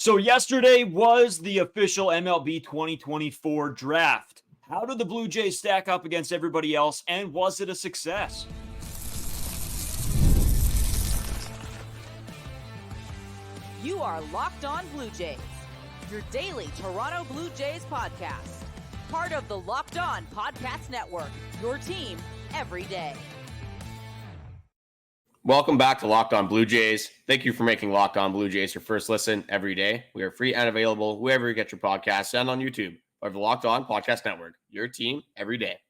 So yesterday was the official MLB 2024 draft. How did the Blue Jays stack up against everybody else, and was it a success? You are Locked On Blue Jays, your daily Toronto Blue Jays podcast. Part of the Locked On Podcast Network, your team every day. Welcome back to Locked On Blue Jays. Thank you for making Locked On Blue Jays your first listen every day. We are free and available wherever you get your podcasts and on YouTube or the Locked On Podcast Network, your team every day.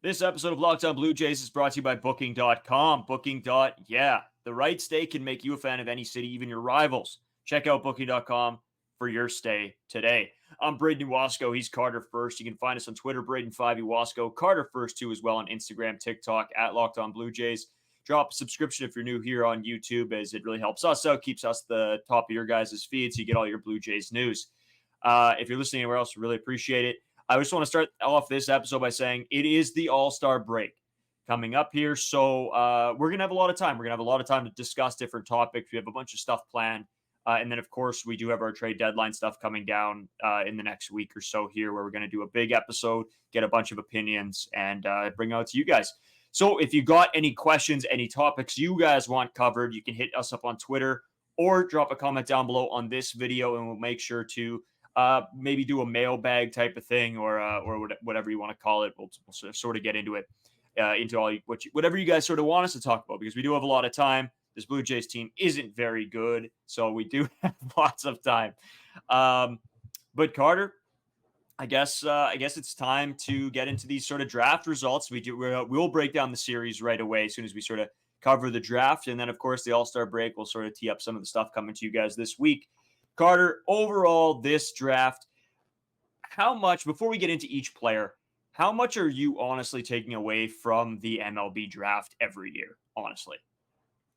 This episode of Locked On Blue Jays is brought to you by Booking.com. The right stay can make you a fan of any city, even your rivals. Check out Booking.com for your stay today. I'm Braden Iwasco. He's Carter First. You can find us on Twitter, Braden5 Iwasco. Carter First, too, as well on Instagram, TikTok, at Locked On Blue Jays. Drop a subscription if you're new here on YouTube, as it really helps us out, keeps us the top of your guys' feed, so you get all your Blue Jays news. If you're listening anywhere else, we really appreciate it. I just want to start off this episode by saying it is the All-Star break coming up here, so we're going to have a lot of time. We're going to have a lot of time to discuss different topics. We have a bunch of stuff planned, and then, of course, we do have our trade deadline stuff coming down in the next week or so here, where we're going to do a big episode, get a bunch of opinions, and bring it out to you guys. So if you got any questions, any topics you guys want covered, you can hit us up on Twitter or drop a comment down below on this video, and we'll make sure to maybe do a mailbag type of thing or whatever you want to call it. We'll sort of get into it, into all whatever you guys sort of want us to talk about, because we do have a lot of time. This Blue Jays team isn't very good, so we do have lots of time. But Carter, I guess it's time to get into these sort of draft results. We'll break down the series right away as soon as we sort of cover the draft. And then, of course, the All-Star break will sort of tee up some of the stuff coming to you guys this week. Carter, overall, this draft, how much, before we get into each player, how much are you honestly taking away from the MLB draft every year, honestly?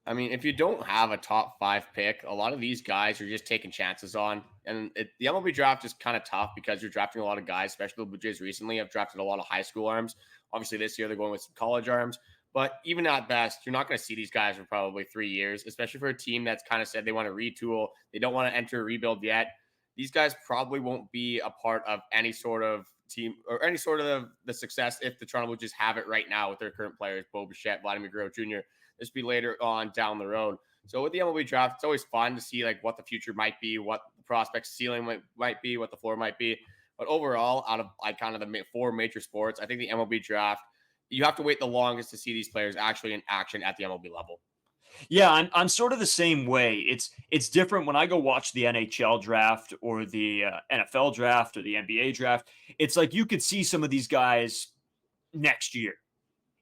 I mean, if you don't have a top 5 pick, a lot of these guys are just taking chances on. And the MLB draft is kind of tough because you're drafting a lot of guys, especially the Blue Jays recently have drafted a lot of high school arms. Obviously, this year they're going with some college arms. But even at best, you're not going to see these guys for probably 3 years, especially for a team that's kind of said they want to retool. They don't want to enter a rebuild yet. These guys probably won't be a part of any sort of team or any sort of the success if the Toronto Blue Jays have it right now with their current players, Bo Bichette, Vladimir Guerrero Jr., this will be later on down the road. So with the MLB draft, it's always fun to see like what the future might be, what the prospect ceiling might be, what the floor might be. But overall, out of like kind of the 4 major sports, I think the MLB draft, you have to wait the longest to see these players actually in action at the MLB level. Yeah, I'm sort of the same way. It's different when I go watch the NHL draft or the NFL draft or the NBA draft. It's like you could see some of these guys next year.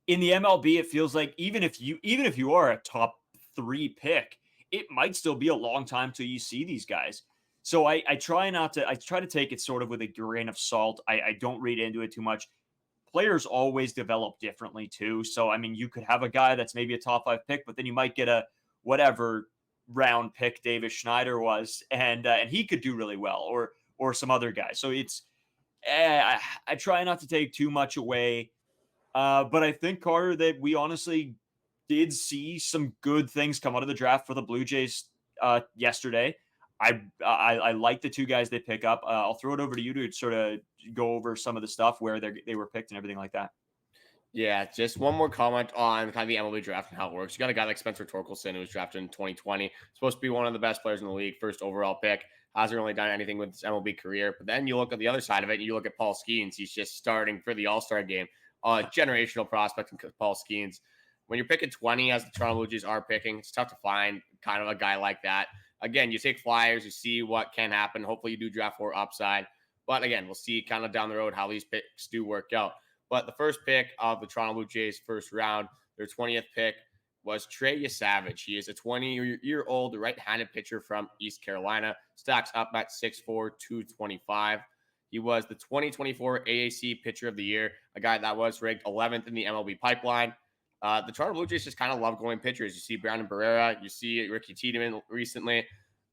In the MLB, it feels like even if you are a top 3 pick, it might still be a long time till you see these guys. So I try to take it sort of with a grain of salt. I don't read into it too much. Players always develop differently too. So, I mean, you could have a guy that's maybe a top 5 pick, but then you might get a whatever round pick Davis Schneider was, and he could do really well, or some other guy. So I try not to take too much away. But I think, Carter, that we honestly did see some good things come out of the draft for the Blue Jays yesterday. I like the 2 guys they pick up. I'll throw it over to you to sort of go over some of the stuff where they were picked and everything like that. Yeah, just one more comment on kind of the MLB draft and how it works. You got a guy like Spencer Torkelson, who was drafted in 2020, supposed to be one of the best players in the league, first overall pick. Hasn't really done anything with his MLB career. But then you look at the other side of it, and you look at Paul Skeens. He's just starting for the All-Star game. Generational prospect in Paul Skeens. When you're picking 20, as the Toronto Blue Jays are picking, it's tough to find kind of a guy like that. Again, you take flyers, you see what can happen. Hopefully you do draft for upside. But again, we'll see kind of down the road how these picks do work out. But the first pick of the Toronto Blue Jays first round, their 20th pick, was Trey Yesavage. He is a 20-year-old right-handed pitcher from East Carolina. Stacks up at 6'4", 225. He was the 2024 AAC Pitcher of the Year, a guy that was ranked 11th in the MLB Pipeline. The Toronto Blue Jays just kind of love going pitchers. You see Brandon Barrera, you see Ricky Tiedemann recently. A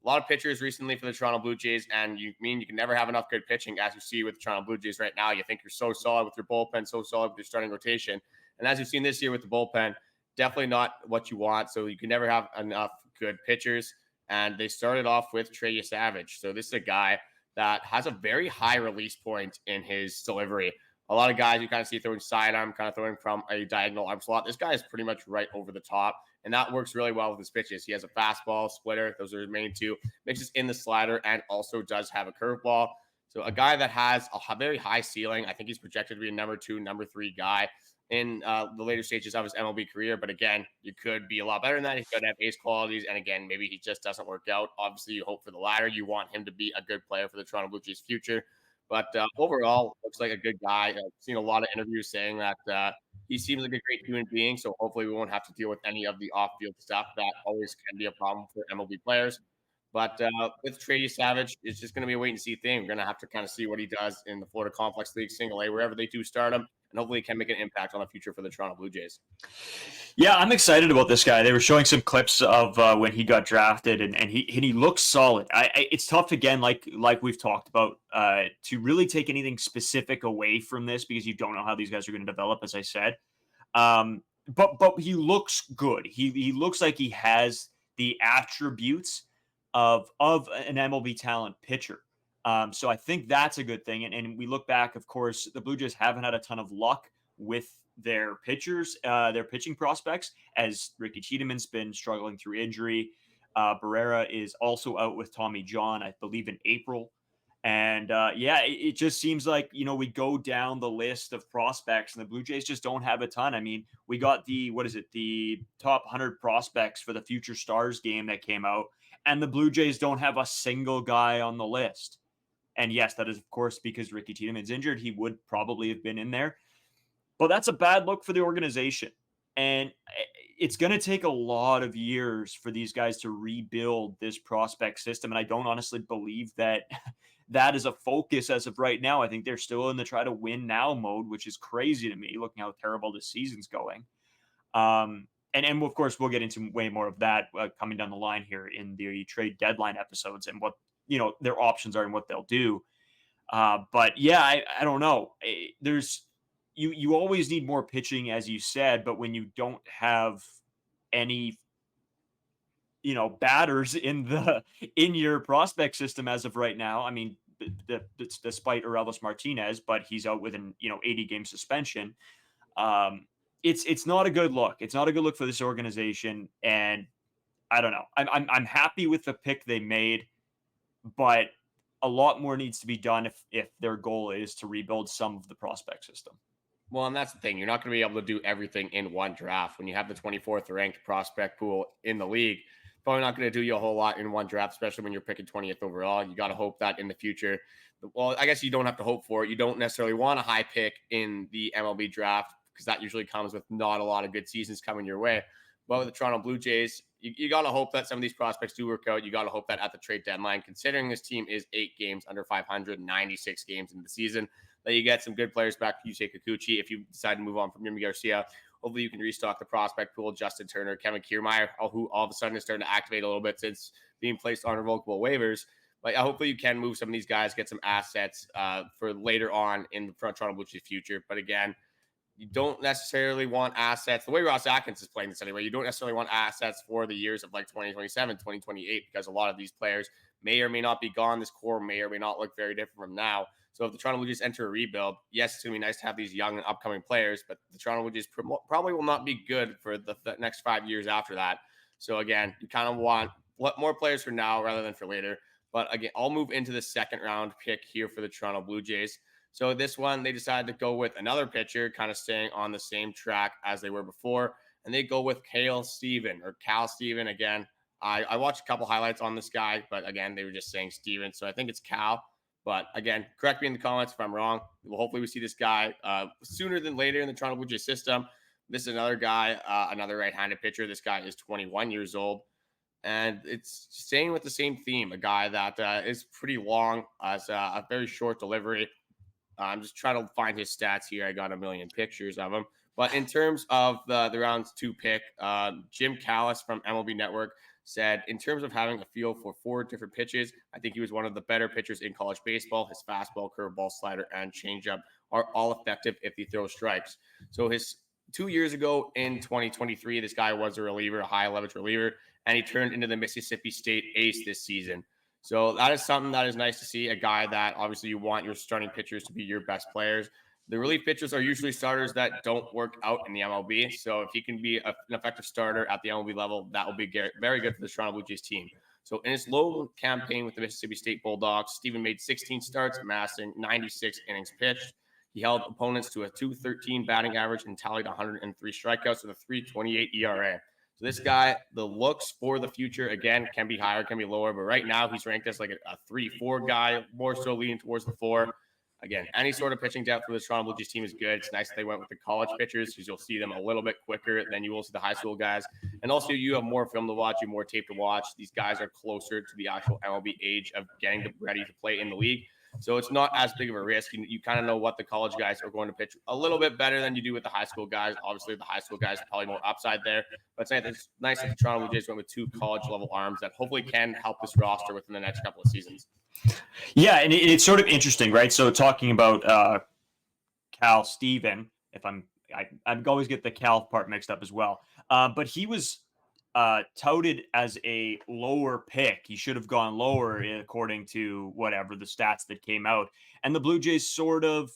lot of pitchers recently for the Toronto Blue Jays, and you can never have enough good pitching, as you see with the Toronto Blue Jays right now. You think you're so solid with your bullpen, so solid with your starting rotation. And as you've seen this year with the bullpen, definitely not what you want. So you can never have enough good pitchers. And they started off with Trey Yesavage. So this is a guy that has a very high release point in his delivery. A lot of guys you kind of see throwing sidearm, kind of throwing from a diagonal arm slot. This guy is pretty much right over the top, and that works really well with his pitches. He has a fastball, splitter. Those are his main two. Mixes in the slider and also does have a curveball. So a guy that has a very high ceiling. I think he's projected to be a number 2, number 3 guy in the later stages of his MLB career. But again, you could be a lot better than that. He could have ace qualities. And again, maybe he just doesn't work out. Obviously, you hope for the latter. You want him to be a good player for the Toronto Blue Jays future. But overall, looks like a good guy. I've seen a lot of interviews saying that he seems like a great human being. So hopefully we won't have to deal with any of the off-field stuff that always can be a problem for MLB players. But with Trey Yesavage, it's just going to be a wait and see thing. We're going to have to kind of see what he does in the Florida Complex League, Single A, wherever they do start him, and hopefully he can make an impact on the future for the Toronto Blue Jays. Yeah, I'm excited about this guy. They were showing some clips of when he got drafted, and he looks solid. It's tough, again, like we've talked about, to really take anything specific away from this because you don't know how these guys are going to develop, as I said. But he looks good. He looks like he has the attributes of an MLB talent pitcher. So I think that's a good thing. And we look back, of course, the Blue Jays haven't had a ton of luck with their pitchers, their pitching prospects, as Ricky Tiedeman's been struggling through injury. Barrera is also out with Tommy John, I believe, in April. And it just seems like, we go down the list of prospects and the Blue Jays just don't have a ton. I mean, we got the top 100 prospects for the Future Stars game that came out, and the Blue Jays don't have a single guy on the list. And yes, that is, of course, because Ricky Tiedeman's injured. He would probably have been in there. But that's a bad look for the organization. And it's going to take a lot of years for these guys to rebuild this prospect system. And I don't honestly believe that that is a focus as of right now. I think they're still in the try to win now mode, which is crazy to me, looking how terrible this season's going. And of course, we'll get into way more of that coming down the line here in the trade deadline episodes and what, their options are and what they'll do. But yeah, I don't know. You always need more pitching, as you said, but when you don't have any, batters in your prospect system as of right now, I mean, despite Aurelus Martinez, but he's out with an 80-game suspension. It's not a good look. It's not a good look for this organization, and I don't know. I'm happy with the pick they made, but a lot more needs to be done if their goal is to rebuild some of the prospect system. Well, and that's the thing. You're not going to be able to do everything in one draft. When you have the 24th ranked prospect pool in the league, probably not going to do you a whole lot in one draft, especially when you're picking 20th overall. You got to hope that in the future. Well, I guess you don't have to hope for it. You don't necessarily want a high pick in the MLB draft because that usually comes with not a lot of good seasons coming your way. But with the Toronto Blue Jays, you got to hope that some of these prospects do work out. You got to hope that at the trade deadline, considering this team is 8 games under 500, 96 games in the season, that you get some good players back. Yusei Kikuchi, if you decide to move on from Yimi Garcia, hopefully you can restock the prospect pool. Justin Turner, Kevin Kiermaier, who all of a sudden is starting to activate a little bit since being placed on revocable waivers. But hopefully you can move some of these guys, get some assets for later on in the Toronto Blue Jays future. But again, you don't necessarily want assets. The way Ross Atkins is playing this anyway, you don't necessarily want assets for the years of like 2027, 2028, because a lot of these players may or may not be gone. This core may or may not look very different from now. So if the Toronto Blue Jays enter a rebuild, yes, it's going to be nice to have these young and upcoming players, but the Toronto Blue Jays probably will not be good for the next 5 years after that. So again, you kind of want more players for now rather than for later. But again, I'll move into the second round pick here for the Toronto Blue Jays. So this one, they decided to go with another pitcher, kind of staying on the same track as they were before. And they go with Khal Stephen again. I watched a couple highlights on this guy, but again, they were just saying Steven. So I think it's Khal. But again, correct me in the comments if I'm wrong. Well, hopefully we see this guy sooner than later in the Toronto Blue Jays system. This is another guy, another right-handed pitcher. This guy is 21 years old. And it's staying with the same theme, a guy that is pretty long, has a very short delivery. I'm just trying to find his stats here. I got a million pictures of him. But in terms of the round 2 pick, Jim Callis from MLB Network said, in terms of having a feel for 4 different pitches, I think he was one of the better pitchers in college baseball. His fastball, curveball, slider, and changeup are all effective if he throws strikes. So his 2 years ago in 2023, this guy was a reliever, a high leverage reliever, and he turned into the Mississippi State ace this season. So that is something that is nice to see. A guy that obviously you want your starting pitchers to be your best players. The relief pitchers are usually starters that don't work out in the MLB. So if he can be an effective starter at the MLB level, that will be very good for the Toronto Blue Jays team. So in his low campaign with the Mississippi State Bulldogs, Stephen made 16 starts, amassing 96 innings pitched. He held opponents to a .213 batting average and tallied 103 strikeouts with a .328 ERA. So this guy, the looks for the future, again, can be higher, can be lower, but right now he's ranked as like a 3-4 guy, more so leaning towards the 4. Again, any sort of pitching depth for the Toronto Blue Jays team is good. It's nice that they went with the college pitchers because you'll see them a little bit quicker than you will see the high school guys. And also you have more film to watch, you have more tape to watch. These guys are closer to the actual MLB age of getting ready to play in the league. So it's not as big of a risk. You kind of know what the college guys are going to pitch a little bit better than you do with the high school guys. Obviously, the high school guys are probably more upside there. But it's nice that the Toronto Blue Jays went with 2 college-level arms that hopefully can help this roster within the next couple of seasons. Yeah, and it's sort of interesting, right? So talking about Khal Stephen, I always get the Cal part mixed up as well. But he was touted as a lower pick. He should have gone lower according to whatever the stats that came out. And the Blue Jays sort of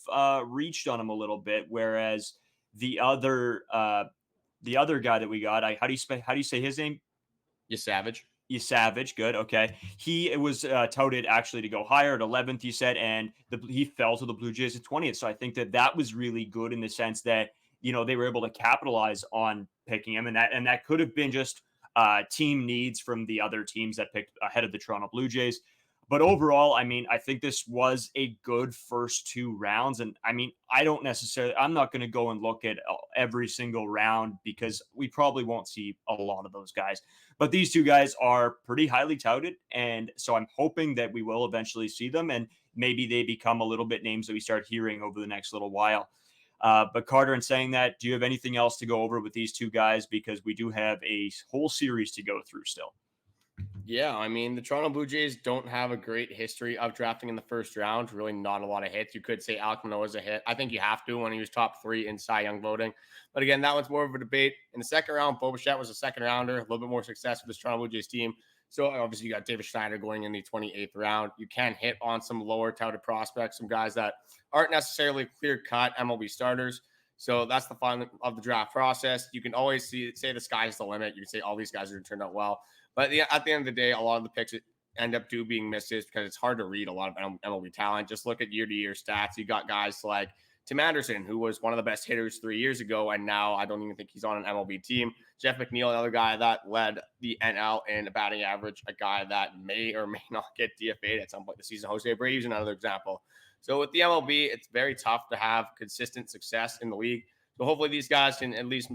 reached on him a little bit, whereas the other guy that we got, how do you say his name? Yesavage, good, okay. He was touted actually to go higher at 11th, you said, and he fell to the Blue Jays at 20th. So I think that was really good in the sense that they were able to capitalize on picking him, and that could have been just team needs from the other teams that picked ahead of the Toronto Blue Jays. But overall, I mean, I think this was a good first 2 rounds. And I mean, I'm not going to go and look at every single round because we probably won't see a lot of those guys. But these 2 guys are pretty highly touted. And so I'm hoping that we will eventually see them and maybe they become a little bit names that we start hearing over the next little while. But Carter, in saying that, do you have anything else to go over with these 2 guys? Because we do have a whole series to go through still. Yeah, I mean, the Toronto Blue Jays don't have a great history of drafting in the first round. Really not a lot of hits. You could say Alek Manoah is a hit. I think you have to when he was top 3 in Cy Young voting. But again, that one's more of a debate. In the second round, Bo Bichette was a second rounder, a little bit more success with this Toronto Blue Jays team. So obviously you got David Schneider going in the 28th round. You can hit on some lower touted prospects, some guys that aren't necessarily clear-cut MLB starters. So that's the fun of the draft process. You can always say the sky's the limit. You can say all these guys are going to turn out well. But at the end of the day, a lot of the picks end up being misses because it's hard to read a lot of MLB talent. Just look at year-to-year stats. You got guys like Tim Anderson, who was one of the best hitters 3 years ago, and now I don't even think he's on an MLB team. Jeff McNeil, another guy that led the NL in batting average, a guy that may or may not get DFA'd at some point this season. Jose Abreu's another example. So with the MLB, it's very tough to have consistent success in the league. So hopefully these guys can at least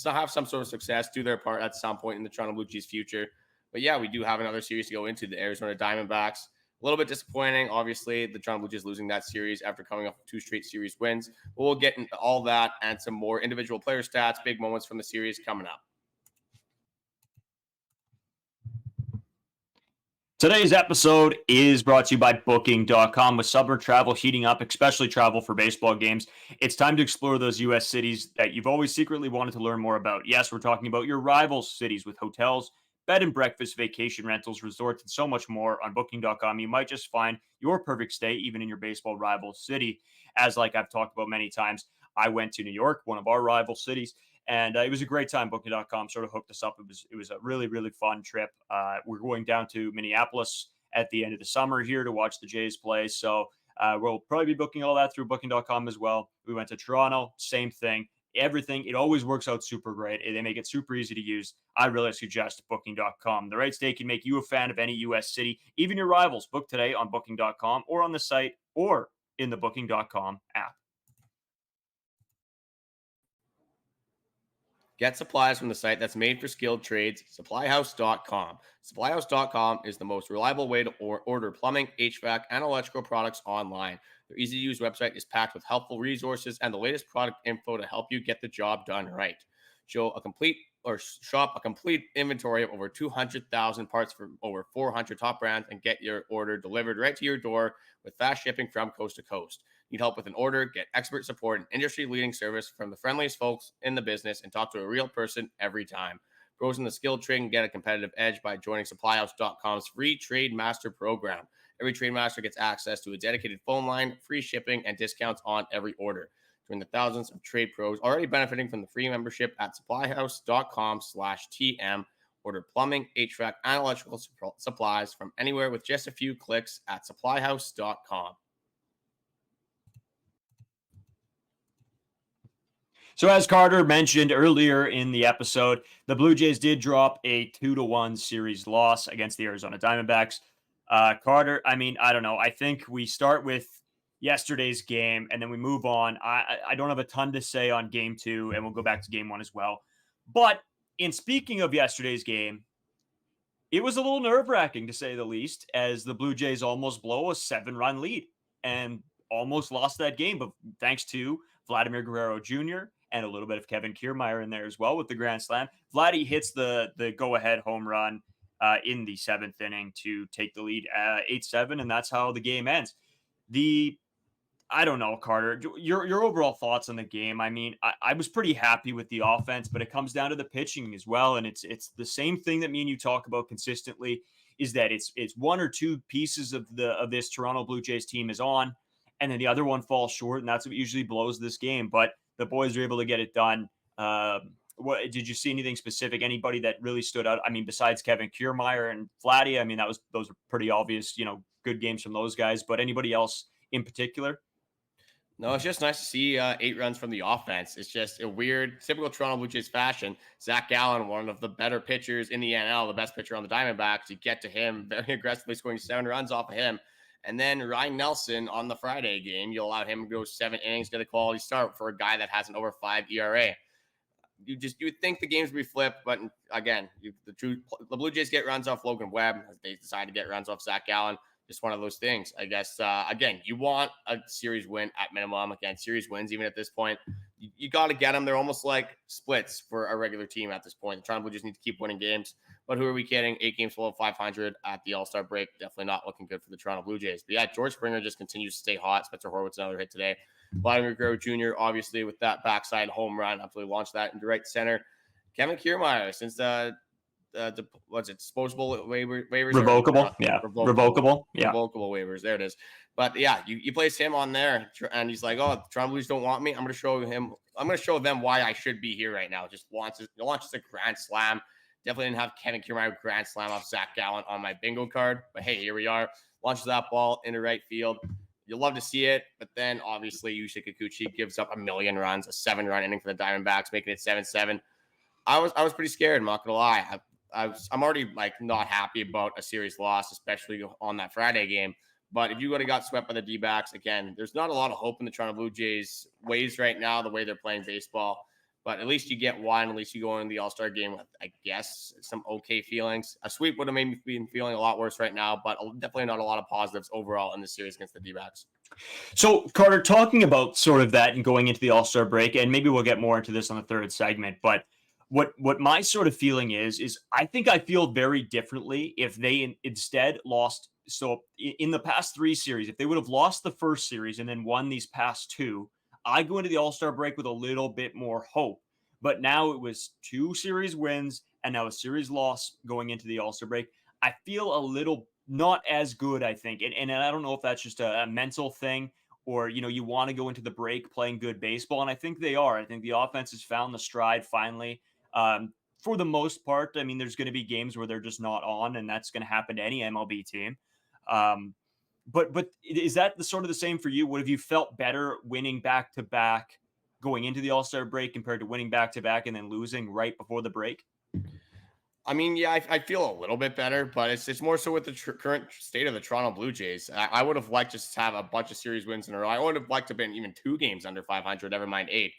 have some sort of success, do their part at some point in the Toronto Blue Jays future. But yeah, we do have another series to go into, the Arizona Diamondbacks. A little bit disappointing, obviously, the Toronto Blue Jays losing that series after coming off 2 straight series wins. But we'll get into all that and some more individual player stats, big moments from the series coming up. Today's episode is brought to you by Booking.com. With summer travel heating up, especially travel for baseball games, it's time to explore those U.S. cities that you've always secretly wanted to learn more about. Yes, we're talking about your rival cities with hotels, bed and breakfast, vacation rentals, resorts, and so much more. On Booking.com, you might just find your perfect stay, even in your baseball rival city. As like I've talked about many times, I went to New York, one of our rival cities, and it was a great time. Booking.com sort of hooked us up. It was a really, really fun trip. We're going down to Minneapolis at the end of the summer here to watch the Jays play. So we'll probably be booking all that through Booking.com as well. We went to Toronto, same thing. Everything, it always works out super great. They make it super easy to use. I really suggest Booking.com. The right stay can make you a fan of any U.S. city, even your rivals. Book today on Booking.com or on the site or in the Booking.com app. Get supplies from the site that's made for skilled trades, supplyhouse.com. Supplyhouse.com is the most reliable way to order plumbing, HVAC, and electrical products online. Their easy-to-use website is packed with helpful resources and the latest product info to help you get the job done right. Shop a complete inventory of over 200,000 parts for over 400 top brands and get your order delivered right to your door with fast shipping from coast to coast. Need help with an order? Get expert support and industry-leading service from the friendliest folks in the business and talk to a real person every time. Pros in the skilled trade can get a competitive edge by joining SupplyHouse.com's free Trade Master program. Every Trade Master gets access to a dedicated phone line, free shipping, and discounts on every order. Join the thousands of trade pros already benefiting from the free membership at SupplyHouse.com/TM. Order plumbing, HVAC, and electrical supplies from anywhere with just a few clicks at SupplyHouse.com. So as Carter mentioned earlier in the episode, the Blue Jays did drop a 2-1 series loss against the Arizona Diamondbacks. Carter, I mean, I don't know. I think we start with yesterday's game and then we move on. I don't have a ton to say on game 2, and we'll go back to game 1 as well. But in speaking of yesterday's game, it was a little nerve-wracking to say the least, as the Blue Jays almost blow a 7-run lead and almost lost that game. But thanks to Vladimir Guerrero Jr. and a little bit of Kevin Kiermaier in there as well with the grand slam, Vladdy hits the go-ahead home run in the 7th inning to take the lead 8-7, and that's how the game ends. I don't know, Carter, your overall thoughts on the game. I mean, I was pretty happy with the offense, but it comes down to the pitching as well. And it's the same thing that me and you talk about consistently, is that it's one or two pieces of this Toronto Blue Jays team is on, and then the other one falls short, and that's what usually blows this game. But the boys are able to get it done. What did you see anything specific? Anybody that really stood out? I mean, besides Kevin Kiermaier and Vladdy, I mean, those are pretty obvious, good games from those guys. But anybody else in particular? No, it's just nice to see 8 runs from the offense. It's just a weird, typical Toronto Blue Jays fashion. Zach Gallen, one of the better pitchers in the NL, the best pitcher on the Diamondbacks. You get to him very aggressively, scoring 7 runs off of him. And then Ryan Nelson on the Friday game, you allow him to go 7 innings, get a quality start for a guy that has an over 5 ERA. You would think the games would be flipped, but again, the Blue Jays get runs off Logan Webb. They decide to get runs off Zach Gallen. Just one of those things, I guess. Again, you want a series win at minimum. Again, series wins, even at this point, you got to get them. They're almost like splits for a regular team at this point. The Toronto Blue Jays need to keep winning games. But who are we kidding? 8 games below 500 at the All-Star break. Definitely not looking good for the Toronto Blue Jays. But yeah, George Springer just continues to stay hot. Spencer Horwitz, another hit today. Vladimir Guerrero Jr., obviously, with that backside home run, absolutely launched that into right center. Kevin Kiermaier, since what's it, disposable waivers? Revocable. Revocable waivers. There it is. But yeah, you place him on there, and he's like, oh, the Toronto Blues don't want me. I'm going to show them why I should be here right now. Just launches a grand slam. Definitely didn't have Kevin Kiermaier grand slam off Zach Gallen on my bingo card. But hey, here we are. Launches that ball into right field. You'll love to see it. But then obviously Yusei Kikuchi gives up a million runs, a 7-run inning for the Diamondbacks, making it 7-7. I was pretty scared, I'm not going to lie. I'm already not happy about a series loss, especially on that Friday game. But if you would have got swept by the D-backs, again, there's not a lot of hope in the Toronto Blue Jays ways right now, the way they're playing baseball. But at least you get one. At least you go in the All-Star game with, I guess, some okay feelings. A sweep would have made me be feeling a lot worse right now, but definitely not a lot of positives overall in the series against the D-backs. So, Carter, talking about sort of that and going into the All-Star break, and maybe we'll get more into this on the third segment, but what my sort of feeling is I think I feel very differently if they instead lost. So in the past 3 series, if they would have lost the first series and then won these past 2, I go into the All-Star break with a little bit more hope. But now it was 2 series wins and now a series loss going into the All-Star break. I feel a little not as good, I think. And I don't know if that's just a mental thing or, you want to go into the break playing good baseball. And I think they are. I think the offense has found the stride finally. For the most part, I mean, there's going to be games where they're just not on, and that's going to happen to any MLB team. But is that the same for you? What have you felt better winning back-to-back going into the All-Star break compared to winning back-to-back and then losing right before the break? I mean, yeah, I feel a little bit better, but it's more so with the current state of the Toronto Blue Jays. I would have liked just to have a bunch of series wins in a row. I would have liked to have been even 2 games under 500, never mind 8.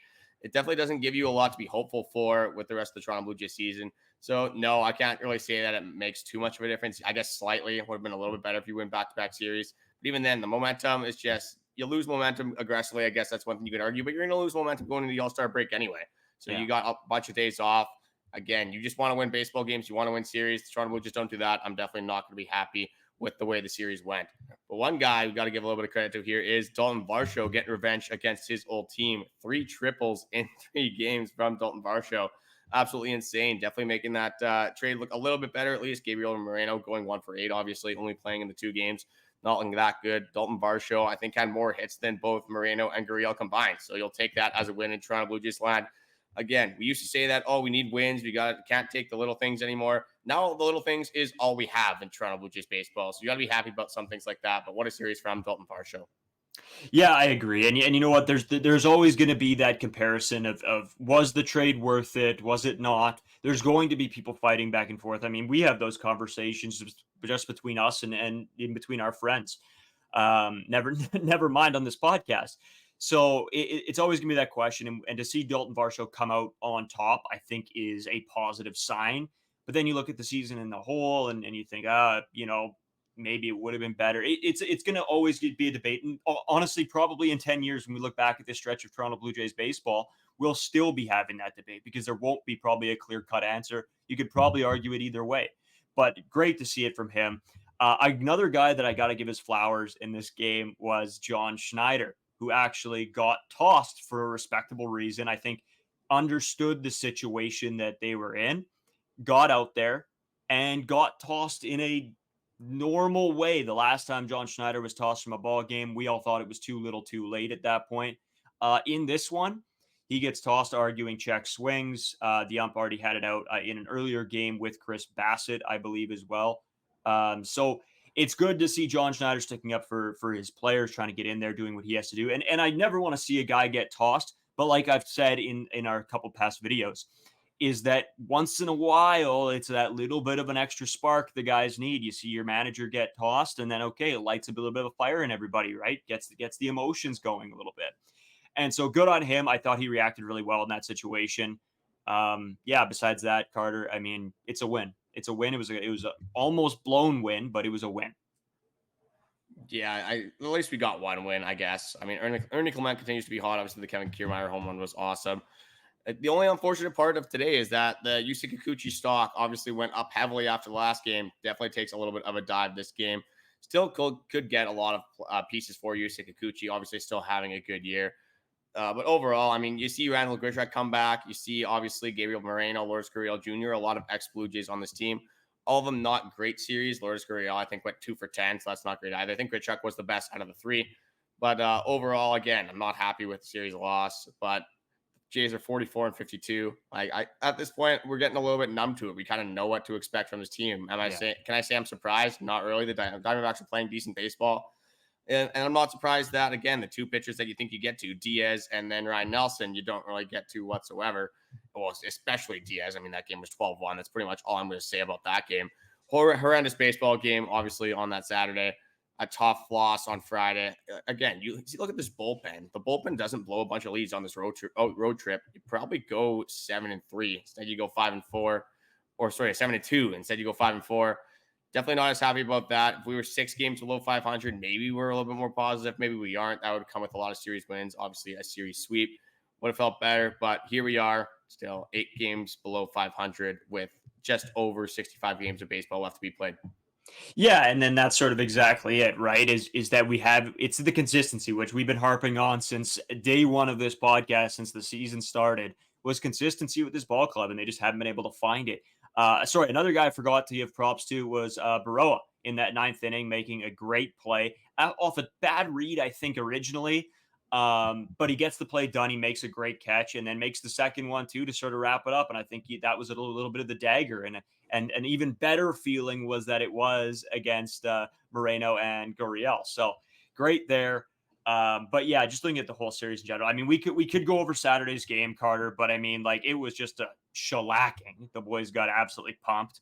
It definitely doesn't give you a lot to be hopeful for with the rest of the Toronto Blue Jays season. So, no, I can't really say that it makes too much of a difference. I guess slightly. It would have been a little bit better if you win back-to-back series. But even then, the momentum is just – you lose momentum aggressively. I guess that's one thing you can argue. But you're going to lose momentum going into the All-Star break anyway. So You got a bunch of days off. Again, you just want to win baseball games. You want to win series. The Toronto Blue Jays don't do that. I'm definitely not going to be happy with the way the series went. But one guy we got to give a little bit of credit to here is Dalton Varsho getting revenge against his old team. 3 triples in 3 games from Dalton Varsho. absolutely insane. Definitely making that trade look a little bit better, at least. Gabriel Moreno going 1-for-8, obviously, only playing in the 2 games. Not looking that good. Dalton Varsho, I think, had more hits than both Moreno and Gurriel combined. So you'll take that as a win in Toronto Blue Jays land. Again, we used to say that, oh, we need wins. Can't take the little things anymore. Now the little things is all we have in Toronto Blue Jays baseball. So you got to be happy about some things like that. But what a series from Dalton Varsho. Yeah, I agree. And you know what? There's always going to be that comparison of was the trade worth it? Was it not? There's going to be people fighting back and forth. I mean, we have those conversations just between us and in between our friends. Never never mind on this podcast. So it's always going to be that question. And to see Dalton Varsho come out on top, I think is a positive sign. But then you look at the season in the whole and you think, maybe it would have been better. It's going to always be a debate. And honestly, probably in 10 years, when we look back at this stretch of Toronto Blue Jays baseball, we'll still be having that debate because there won't be probably a clear-cut answer. You could probably argue it either way. But great to see it from him. Another guy that I got to give his flowers in this game was John Schneider, who actually got tossed for a respectable reason. I think understood the situation that they were in, got out there, and got tossed in a normal way. The last time John Schneider was tossed from a ball game, we all thought it was too little too late at that point. In this one, he gets tossed arguing check swings. The ump already had it out in an earlier game with Chris Bassett, I believe, as well. So it's good to see John Schneider sticking up for his players, trying to get in there, doing what he has to do. And I never want to see a guy get tossed, but like I've said in our couple past videos, is that once in a while, it's that little bit of an extra spark the guys need. You see your manager get tossed, and then, okay, it lights a little bit of fire in everybody, right? Gets the emotions going a little bit. And so good on him. I thought he reacted really well in that situation. Besides that, Carter, I mean, it's a win. It's a win. It was a almost blown win, but it was a win. Yeah, at least we got one win, I guess. I mean, Ernie Clement continues to be hot. Obviously, the Kevin Kiermaier home run was awesome. The only unfortunate part of today is that the Yusei Kikuchi stock obviously went up heavily after the last game. Definitely takes a little bit of a dive this game. Still could get a lot of pieces for Yusei Kikuchi. Obviously, still having a good year. But overall, I mean, you see Randall Grichuk come back. You see, obviously, Gabriel Moreno, Lourdes Gurriel Jr., a lot of ex-Blue Jays on this team. All of them not great series. Lourdes Gurriel, I think, went 2 for 10, so that's not great either. I think Grichuk was the best out of the 3. But overall, again, I'm not happy with the series loss. But Jays are 44-52. At this point, we're getting a little bit numb to it. We kind of know what to expect from this team. Can I say I'm surprised? Not really. The Diamondbacks are playing decent baseball. And I'm not surprised that, again, the 2 pitchers that you think you get to, Diaz and then Ryan Nelson, you don't really get to whatsoever. Well, especially Diaz. I mean, that game was 12-1. That's pretty much all I'm going to say about that game. Horrendous baseball game, obviously, on that Saturday. A tough loss on Friday. Again, you see, look at this bullpen. The bullpen doesn't blow a bunch of leads on this road trip. You probably go 7-3. Instead, you go 5-4. Or 7-2. Instead, you go 5-4. Definitely not as happy about that. If we were 6 games below 500, maybe we're a little bit more positive. Maybe we aren't. That would come with a lot of series wins. Obviously, a series sweep would have felt better. But here we are, still 8 games below 500 with just over 65 games of baseball left to be played. Yeah, and then that's sort of exactly it, right? Is that it's the consistency, which we've been harping on since day one of this podcast, since the season started, was consistency with this ball club, and they just haven't been able to find it. Another guy I forgot to give props to was Baroa in that 9th inning, making a great play off a bad read, I think, originally. But he gets the play done. He makes a great catch and then makes the second one too to sort of wrap it up. And I think that was a little bit of the dagger. And an even better feeling was that it was against Moreno and Gurriel. So great there. But yeah, just looking at the whole series in general. I mean, we could go over Saturday's game, Carter, but I mean, like, it was just a shellacking. The boys got absolutely pumped.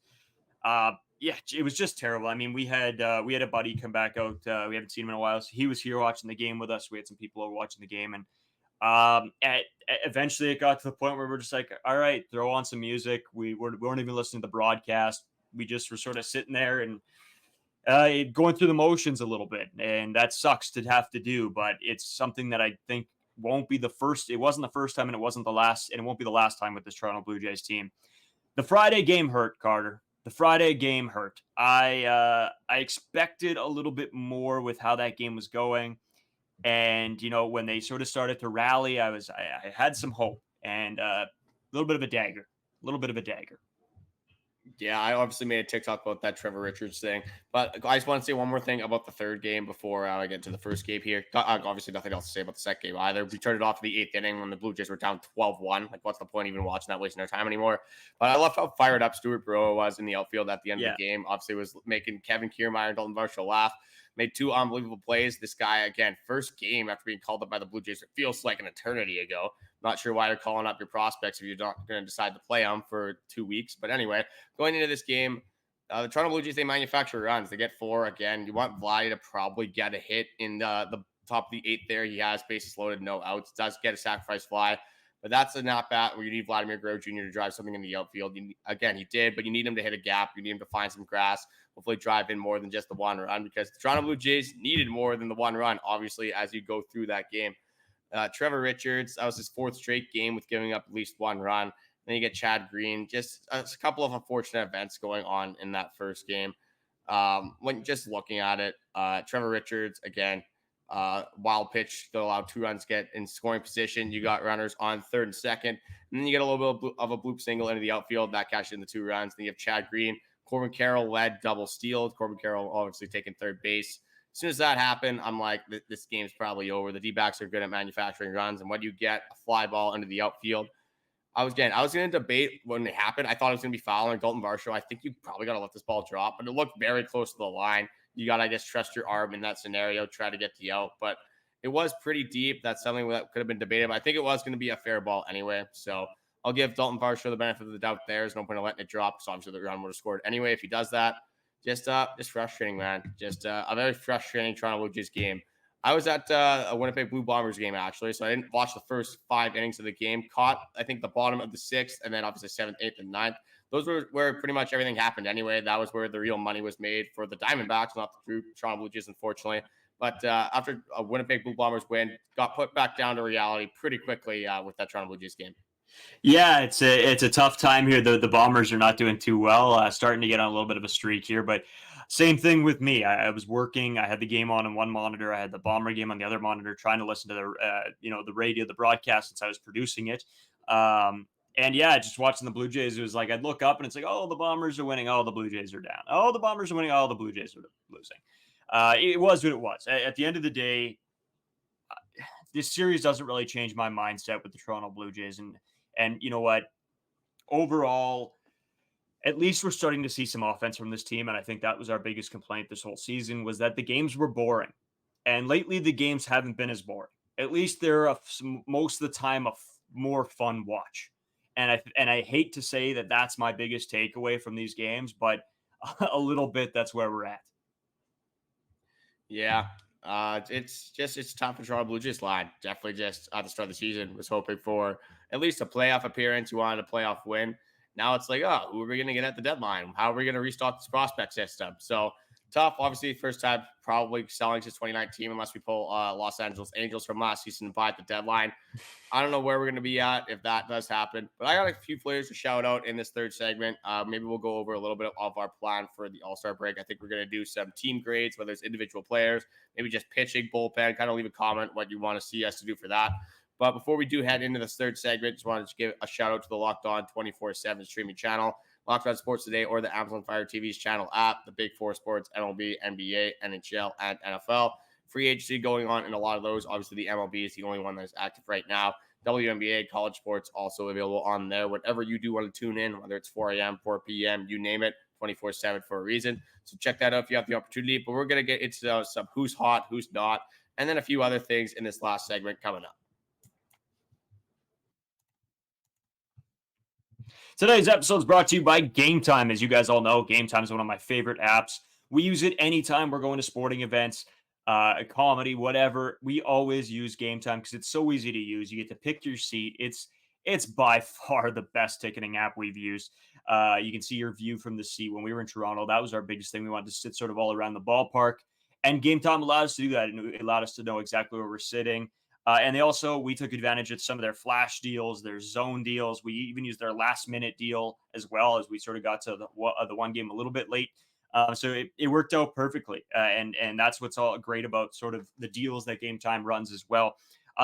Yeah, it was just terrible. I mean, we had a buddy come back out. We haven't seen him in a while. So he was here watching the game with us. We had some people over watching the game, and eventually it got to the point where we're just like, all right, throw on some music. We weren't even listening to the broadcast. We just were sort of sitting there and going through the motions a little bit, and that sucks to have to do, but it's something that I think won't be the first. It wasn't the first time, and it wasn't the last, and it won't be the last time with this Toronto Blue Jays team. The Friday game hurt, Carter. The Friday game hurt. I expected a little bit more with how that game was going, and when they sort of started to rally, I had some hope and a little bit of a dagger. A little bit of a dagger. Yeah, I obviously made a TikTok about that Trevor Richards thing, but I just want to say one more thing about the third game before I get to the first game here. Obviously, nothing else to say about the second game either. We turned it off in the eighth inning when the Blue Jays were down 12-1. Like, what's the point even watching that, wasting our time anymore? But I love how fired up Stuart Burrow was in the outfield at the end of the game. Obviously, was making Kevin Kiermaier and Dalton Varsho laugh. Made two unbelievable plays. This guy, again, first game after being called up by the Blue Jays, it feels like an eternity ago. Not sure why you're calling up your prospects if you're not going to decide to play them for 2 weeks. But anyway, going into this game, the Toronto Blue Jays, they manufacture runs. They get 4. Again, you want Vladdy to probably get a hit in the top of the 8th there. He has bases loaded, no outs. Does get a sacrifice fly. But that's a not bat where you need Vladimir Guerrero Jr. to drive something in the outfield. Again, he did, but you need him to hit a gap. You need him to find some grass, hopefully drive in more than just the one run, because the Toronto Blue Jays needed more than the one run, obviously, as you go through that game. Trevor Richards, that was his 4th straight game with giving up at least one run. Then you get Chad Green. Just a couple of unfortunate events going on in that first game. When just looking at it, Trevor Richards, again, wild pitch that allowed 2 runs to get in scoring position. You got runners on 3rd and 2nd. And then you get a little bit of a bloop single into the outfield. That cashed in the 2 runs. Then you have Chad Green. Corbin Carroll led double steal. Corbin Carroll obviously taking 3rd base. As soon as that happened, I'm like, this game's probably over. The D-backs are good at manufacturing runs. And what do you get? A fly ball into the outfield. I was going to debate when it happened. I thought it was going to be fouling Dalton Varsho. I think you probably got to let this ball drop, but it looked very close to the line. You got to, I guess, trust your arm in that scenario, try to get the out. But it was pretty deep. That's something that could have been debated. But I think it was going to be a fair ball anyway. So I'll give Dalton Varsho the benefit of the doubt there. There's no point in letting it drop. So I'm sure the run would have scored anyway if he does that. Just frustrating, man. Just a very frustrating Toronto Blue Jays game. I was at a Winnipeg Blue Bombers game, actually, so I didn't watch the first 5 innings of the game. Caught, I think, the bottom of the 6th, and then obviously 7th, 8th, and 9th. Those were where pretty much everything happened anyway. That was where the real money was made for the Diamondbacks, not the Toronto Blue Jays, unfortunately. But after a Winnipeg Blue Bombers win, got put back down to reality pretty quickly with that Toronto Blue Jays game. Yeah, it's a tough time here. The Bombers are not doing too well, starting to get on a little bit of a streak here. But same thing with me. I was working. I had the game on one monitor. I had the Bomber game on the other monitor, trying to listen to the radio, the broadcast, since I was producing it. And yeah, just watching the Blue Jays, it was like I'd look up and it's like, oh, the Bombers are winning. Oh, the Blue Jays are down. Oh, the Bombers are winning. Oh, the Blue Jays are losing. It was what it was. At the end of the day, this series doesn't really change my mindset with the Toronto Blue Jays. And you know what? Overall, at least we're starting to see some offense from this team. And I think that was our biggest complaint this whole season, was that the games were boring. And lately, the games haven't been as boring. At least they're most of the time a more fun watch. And I hate to say that that's my biggest takeaway from these games, but a little bit that's where we're at. Yeah. It's tough for Toronto Blue Jays line. Definitely just at the start of the season was hoping for at least a playoff appearance. You wanted a playoff win. Now it's like, oh, who are we going to get at the deadline? How are we going to restock this prospect system? So tough. Obviously, first time probably selling since 2019, unless we pull Los Angeles Angels from last season by the deadline. I don't know where we're going to be at if that does happen. But I got a few players to shout out in this third segment. Maybe we'll go over a little bit of our plan for the All-Star break. I think we're going to do some team grades, whether it's individual players, maybe just pitching, bullpen. Kind of leave a comment what you want to see us to do for that. But before we do head into this third segment, just wanted to give a shout out to the Locked On 24/7 streaming channel, Locked On Sports Today, or the Amazon Fire TV's channel app, the Big Four Sports, MLB, NBA, NHL, and NFL. Free agency going on in a lot of those. Obviously, the MLB is the only one that is active right now. WNBA, college sports also available on there. Whatever you do want to tune in, whether it's 4 a.m., 4 p.m., you name it, 24/7 for a reason. So check that out if you have the opportunity. But we're going to get into some who's hot, who's not, and then a few other things in this last segment coming up. Today's episode is brought to you by Game Time. As you guys all know, Game Time is one of my favorite apps. We use it anytime we're going to sporting events, comedy, whatever. We always use Game Time because it's so easy to use. You get to pick your seat. It's by far the best ticketing app we've used. You can see your view from the seat. When we were in Toronto, that was our biggest thing. We wanted to sit sort of all around the ballpark. And Game Time allowed us to do that. And it allowed us to know exactly where we're sitting. And we took advantage of some of their flash deals, their zone deals. We even used their last minute deal as well, as we sort of got to the one game a little bit late. So it worked out perfectly. And that's what's all great about sort of the deals that Game Time runs as well.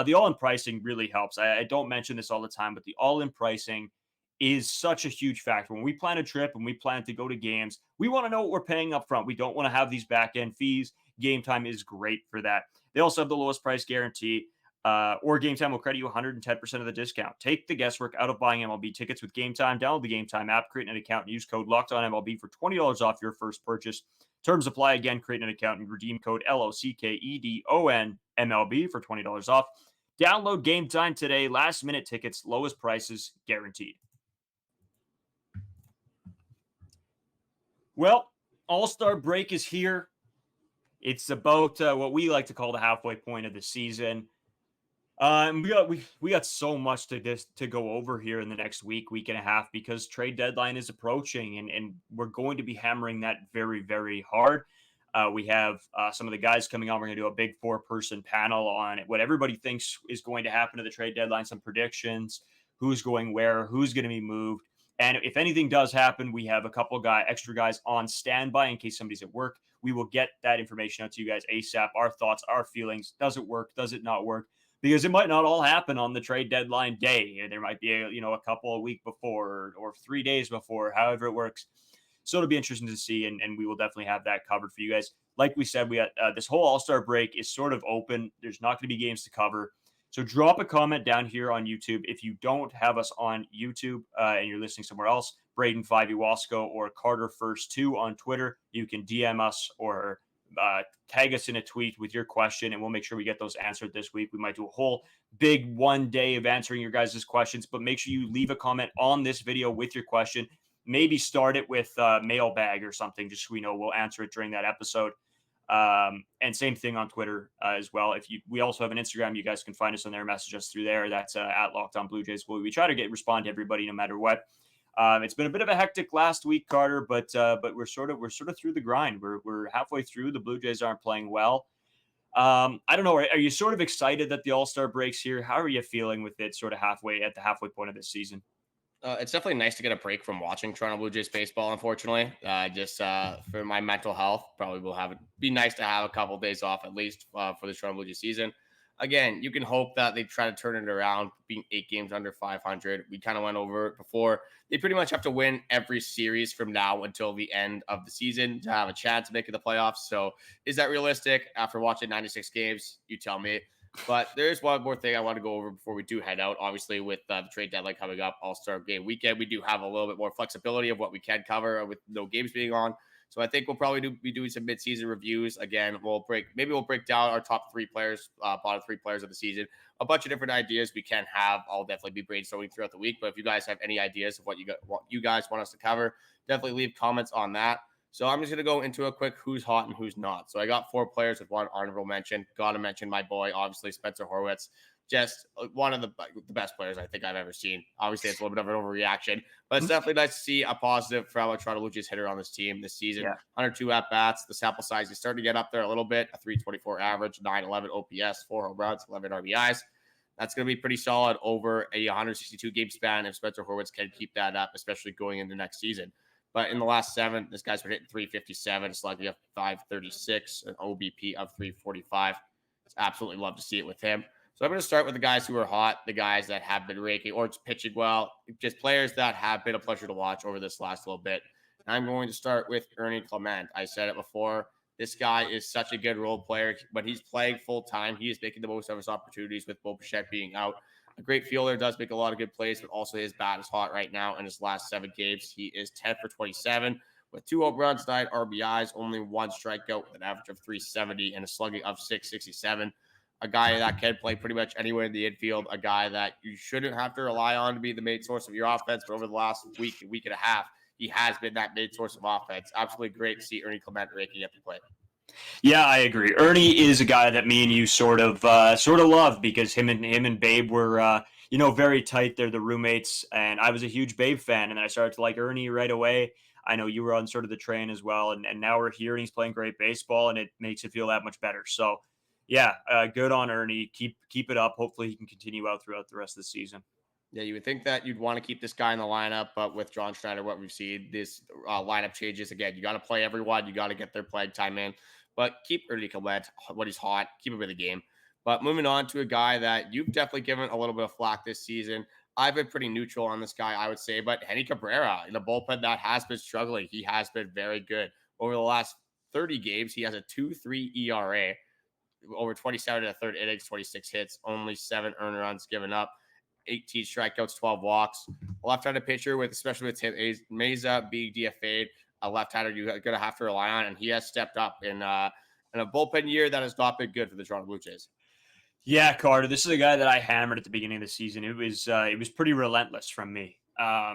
The all-in pricing really helps. I don't mention this all the time, but the all-in pricing is such a huge factor. When we plan a trip and we plan to go to games, we want to know what we're paying up front. We don't want to have these back end fees. Game Time is great for that. They also have the lowest price guarantee, or Game Time will credit you 110% of the discount. Take the guesswork out of buying MLB tickets with Game Time. Download the Game Time app, create an account, and use code LOCKEDONMLB for $20 off your first purchase. Terms apply. Again, create an account and redeem code LOCKEDONMLB for $20 off. Download Game Time today. Last minute tickets, lowest prices guaranteed. Well, All-Star break is here. It's about what we like to call the halfway point of the season. We got so much to go over here in the next week and a half, because trade deadline is approaching, and we're going to be hammering that very, very hard. We have some of the guys coming on. We're going to do a big 4-person panel on what everybody thinks is going to happen to the trade deadline, some predictions, who's going where, who's going to be moved. And if anything does happen, we have a couple extra guys on standby in case somebody's at work. We will get that information out to you guys ASAP. Our thoughts, our feelings. Does it work? Does it not work? Because it might not all happen on the trade deadline day. There might be a couple a week before or 3 days before, however it works. So it'll be interesting to see, and we will definitely have that covered for you guys. Like we said, we got this whole All-Star break is sort of open. There's not going to be games to cover. So drop a comment down here on YouTube. If you don't have us on YouTube and you're listening somewhere else, Braden 5 Iwasco or Carter First 2 on Twitter, you can DM us or tag us in a tweet with your question, and we'll make sure we get those answered this week. We might do a whole big 1 day of answering your guys' questions, but make sure you leave a comment on this video with your question. Maybe start it with mailbag or something, just so we know we'll answer it during that episode. And same thing on Twitter as well. We also have an Instagram. You guys can find us on there, message us through there. That's at Locked On Blue Jays. We try to respond to everybody no matter what. It's been a bit of a hectic last week, Carter, but we're sort of through the grind. We're halfway through. The Blue Jays aren't playing well. I don't know. Are you sort of excited that the All-Star break's here? How are you feeling with it sort of at the halfway point of this season? It's definitely nice to get a break from watching Toronto Blue Jays baseball, unfortunately. Just for my mental health, probably will be nice to have a couple of days off at least for the Toronto Blue Jays season. Again, you can hope that they try to turn it around, being 8 games under 500. We kind of went over it before. They pretty much have to win every series from now until the end of the season to have a chance to make it the playoffs. So is that realistic? After watching 96 games, you tell me. But there's one more thing I want to go over before we do head out. Obviously, with the trade deadline coming up, All-Star game weekend, we do have a little bit more flexibility of what we can cover with no games being on. So I think we'll probably be doing some mid-season reviews. Again, we'll break down our top 3 players, bottom 3 players of the season. A bunch of different ideas we can have. I'll definitely be brainstorming throughout the week. But if you guys have any ideas of what you guys want us to cover, definitely leave comments on that. So I'm just going to go into a quick who's hot and who's not. So I got 4 players with 1 honorable mention. Got to mention my boy, obviously, Spencer Horwitz. Just one of the best players I think I've ever seen. Obviously, it's a little bit of an overreaction, but it's definitely nice to see a positive from a Toronto Blue Jays hitter on this team this season. Yeah. 102 at-bats. The sample size is starting to get up there a little bit. A 324 average, 911 OPS, 4 home runs, 11 RBIs. That's going to be pretty solid over a 162-game span if Spencer Horwitz can keep that up, especially going into next season. But in the last 7, this guy's been hitting 357, slugging up 536, an OBP of 345. Absolutely love to see it with him. So I'm going to start with the guys who are hot, the guys that have been raking or pitching well, just players that have been a pleasure to watch over this last little bit. And I'm going to start with Ernie Clement. I said it before. This guy is such a good role player. When he's playing full-time, he is making the most of his opportunities with Bo Bichette being out. A great fielder, does make a lot of good plays, but also his bat is hot right now. In his last 7 games, he is 10 for 27 with 2 home runs, 9 RBIs, only 1 strikeout with an average of 370 and a slugging of 667. A guy that can play pretty much anywhere in the infield, a guy that you shouldn't have to rely on to be the main source of your offense, but over the last week and a half, he has been that main source of offense. Absolutely great to see Ernie Clement raking up the plate. Yeah, I agree. Ernie is a guy that me and you sort of love, because him and Babe were very tight. They're the roommates, and I was a huge Babe fan, and then I started to like Ernie right away. I know you were on sort of the train as well, and now we're here and he's playing great baseball, and it makes it feel that much better. So yeah, good on Ernie. Keep it up. Hopefully he can continue out throughout the rest of the season. Yeah, you would think that you'd want to keep this guy in the lineup, but with John Schneider, what we've seen, this lineup changes. Again, you got to play everyone. You got to get their playing time in. But keep Ernie Clement when he's hot. Keep him in the game. But moving on to a guy that you've definitely given a little bit of flack this season, I've been pretty neutral on this guy, I would say, but Henny Cabrera in a bullpen that has been struggling, he has been very good. Over the last 30 games, he has a 2.3 ERA, over 27 to the third innings, 26 hits, only 7 earned runs given up, 18 strikeouts, 12 walks. A left-handed pitcher, especially with Tim Meza being DFA'd, a left-hander you're going to have to rely on, and he has stepped up in a bullpen year that has not been good for the Toronto Blue Jays. Yeah, Carter, this is a guy that I hammered at the beginning of the season. It was pretty relentless from me. I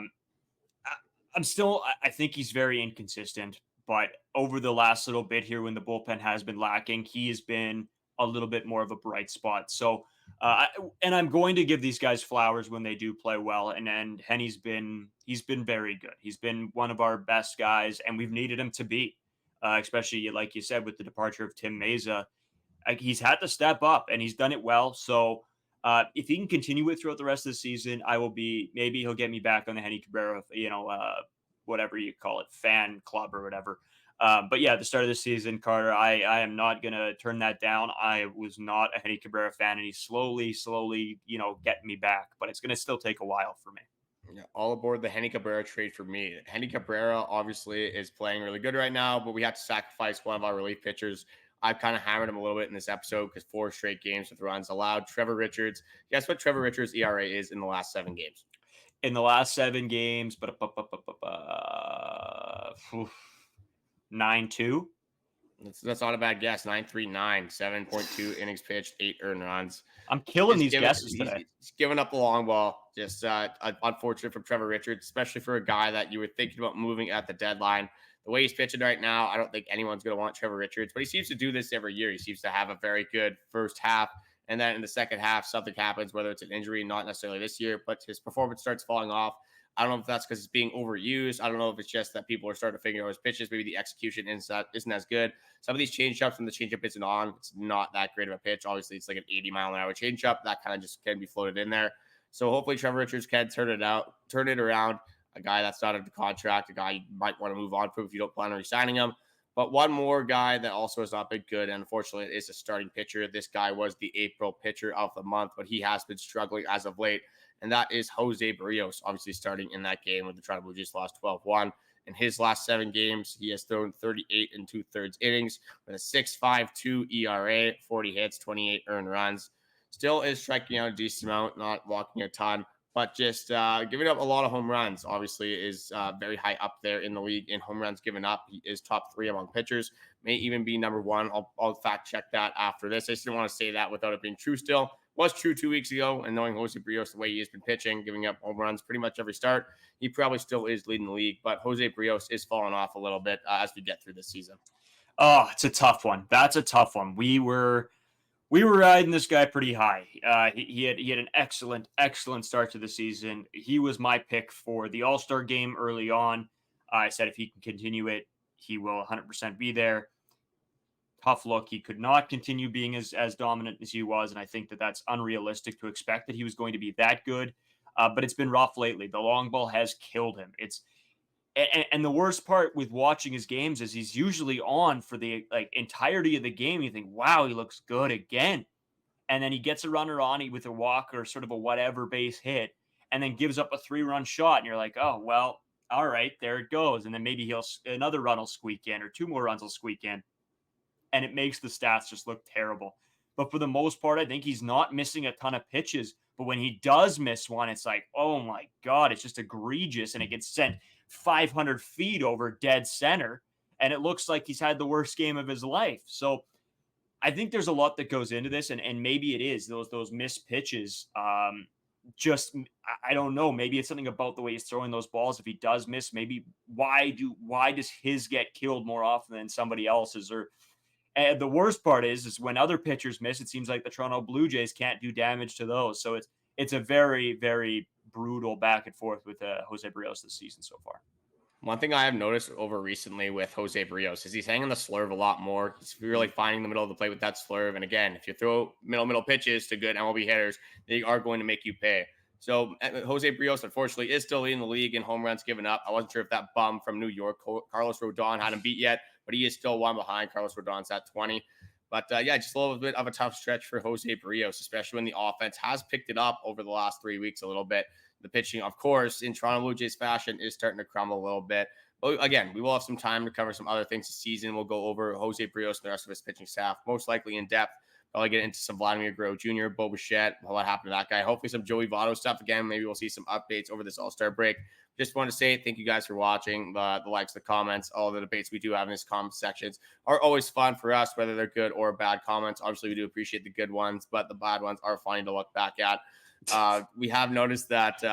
think he's very inconsistent, but over the last little bit here when the bullpen has been lacking, he has been a little bit more of a bright spot. So, and I'm going to give these guys flowers when they do play well. And Henny's been very good. He's been one of our best guys, and we've needed him to be, especially like you said, with the departure of Tim Meza. He's had to step up, and he's done it well. So if he can continue it throughout the rest of the season, maybe he'll get me back on the Henny Cabrera, whatever you call it, fan club or whatever. But yeah, at the start of the season, Carter, I am not going to turn that down. I was not a Henny Cabrera fan, and he's slowly, getting me back, but it's going to still take a while for me. Yeah, all aboard the Henny Cabrera trade for me. Henny Cabrera obviously is playing really good right now, but we have to sacrifice one of our relief pitchers. I've kind of hammered him a little bit in this episode because 4 straight games with runs allowed. Trevor Richards. Guess what Trevor Richards' ERA is in the last 7 games? In the last 7 games, 9.2. That's not a bad guess. 9.39, 7.2 innings pitched, 8 earned runs. I'm killing these guesses today. He's giving up the long ball. Just unfortunate from Trevor Richards, especially for a guy that you were thinking about moving at the deadline. The way he's pitching right now, I don't think anyone's going to want Trevor Richards, but he seems to do this every year. He seems to have a very good first half, and then in the second half, something happens, whether it's an injury, not necessarily this year, but his performance starts falling off. I don't know if that's because it's being overused. I don't know if it's just that people are starting to figure out his pitches. Maybe the execution isn't as good. Some of these changeups, when the changeup isn't on, it's not that great of a pitch. Obviously, it's like an 80-mile-an-hour changeup. That kind of just can be floated in there. So hopefully Trevor Richards can turn it around. A guy that's not under contract, a guy you might want to move on from if you don't plan on re-signing him. But one more guy that also has not been good, and unfortunately is a starting pitcher. This guy was the April pitcher of the month, but he has been struggling as of late, and that is Jose Barrios, obviously starting in that game with the Toronto Blue Jays lost 12-1. In his last 7 games, he has thrown 38 2/3 innings with a 6.52 ERA, 40 hits, 28 earned runs. Still is striking out a decent amount, not walking a ton, but just giving up a lot of home runs, obviously, is very high up there in the league in home runs given up. He is top 3 among pitchers, may even be number 1. I'll fact check that after this. I just didn't want to say that without it being true still. Was true 2 weeks ago, and knowing Jose Barrios the way he has been pitching, giving up home runs pretty much every start, he probably still is leading the league, but Jose Barrios is falling off a little bit as we get through this season. Oh, it's a tough one. That's a tough one. We were riding this guy pretty high. He had an excellent start to the season. He was my pick for the All-Star game early on. I said if he can continue it, he will 100% be there. Tough look. He could not continue being as dominant as he was, and I think that's unrealistic to expect that he was going to be that good. But it's been rough lately. The long ball has killed him. And the worst part with watching his games is he's usually on for the entirety of the game. You think, wow, he looks good again. And then he gets a runner on with a walk or sort of a whatever base hit, and then gives up a 3-run shot. And you're like, oh, well, all right, there it goes. And then maybe another run will squeak in or 2 more runs will squeak in. And it makes the stats just look terrible. But for the most part, I think he's not missing a ton of pitches. But when he does miss one, it's like, oh my God, it's just egregious. And it gets sent 500 feet over dead center. And it looks like he's had the worst game of his life. So I think there's a lot that goes into this. And maybe it is those missed pitches. I don't know. Maybe it's something about the way he's throwing those balls. If he does miss, maybe why does his get killed more often than somebody else's? And the worst part is when other pitchers miss, it seems like the Toronto Blue Jays can't do damage to those. So it's a very, very brutal back and forth with Jose Barrios this season so far. One thing I have noticed over recently with Jose Barrios is he's hanging the slurve a lot more. He's really finding the middle of the plate with that slurve. And again, if you throw middle pitches to good MLB hitters, they are going to make you pay. So Jose Barrios, unfortunately, is still leading the league in home runs given up. I wasn't sure if that bum from New York, Carlos Rodon, had him beat yet, but he is still 1 behind. Carlos Rodon's at 20. But just a little bit of a tough stretch for Jose Barrios, especially when the offense has picked it up over the last 3 weeks a little bit. The pitching, of course, in Toronto Blue Jays fashion, is starting to crumble a little bit. But again, we will have some time to cover some other things this season. We'll go over Jose Brios and the rest of his pitching staff, most likely in depth. Probably get into some Vladimir Guerrero Jr., Bo Bichette, what happened to that guy. Hopefully some Joey Votto stuff again. Maybe we'll see some updates over this All-Star break. Just want to say thank you guys for watching. The likes, the comments, all the debates we do have in these comment sections are always fun for us, whether they're good or bad comments. Obviously, we do appreciate the good ones, but the bad ones are funny to look back at. We have noticed that,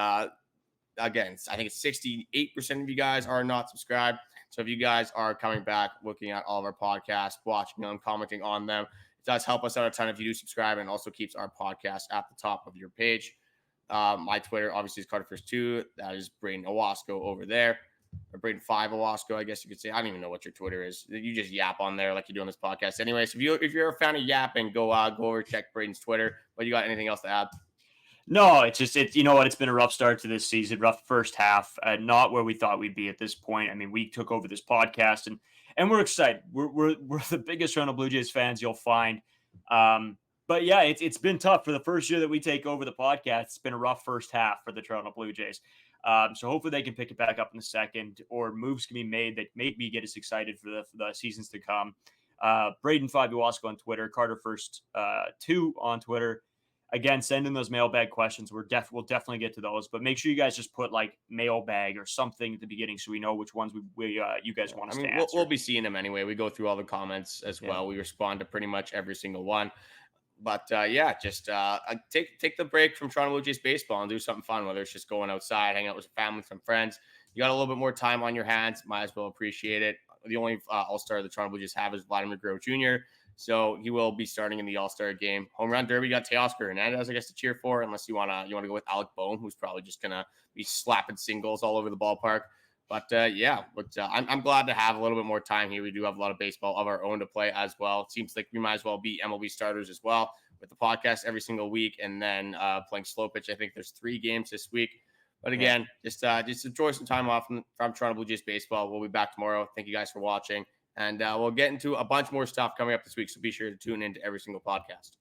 again, I think it's 68% of you guys are not subscribed. So if you guys are coming back, looking at all of our podcasts, watching them, commenting on them, it does help us out a ton if you do subscribe, and also keeps our podcast at the top of your page. My Twitter obviously is Carter1st2. That is Braden Owasco over there, or Braden 5 Owasco, I guess you could say. I don't even know what your Twitter is. You just yap on there like you do on this podcast. Anyway, so if you're a fan of yapping, go over check Braden's Twitter. But you got anything else to add? No, you know what? It's been a rough start to this season, rough first half, not where we thought we'd be at this point. I mean, we took over this podcast and we're excited. We're the biggest Toronto Blue Jays fans you'll find. But yeah, it's been tough for the first year that we take over the podcast. It's been a rough first half for the Toronto Blue Jays. So hopefully they can pick it back up in the second, or moves can be made that make me get us excited for the seasons to come. Braden 5 Owasco on Twitter, Carter1st2 on Twitter. Again, send in those mailbag questions. We'll definitely get to those, but make sure you guys just put like mailbag or something at the beginning so we know which ones you guys want us to answer. We'll be seeing them anyway. We go through all the comments as well. We respond to pretty much every single one. But just take the break from Toronto Blue Jays baseball and do something fun, whether it's just going outside, hang out with family, some friends. You got a little bit more time on your hands. Might as well appreciate it. The only All-Star the Toronto Blue Jays have is Vladimir Guerrero Jr., so he will be starting in the All-Star game. Home run derby, you got Teoscar Hernandez, I guess, to cheer for, unless you wanna go with Alec Bohm, who's probably just gonna be slapping singles all over the ballpark. But I'm glad to have a little bit more time here. We do have a lot of baseball of our own to play as well. It seems like we might as well be MLB starters as well with the podcast every single week, and then playing slow pitch. I think there's 3 games this week. But again, just enjoy some time off from Toronto Blue Jays baseball. We'll be back tomorrow. Thank you guys for watching. And we'll get into a bunch more stuff coming up this week, so be sure to tune into every single podcast.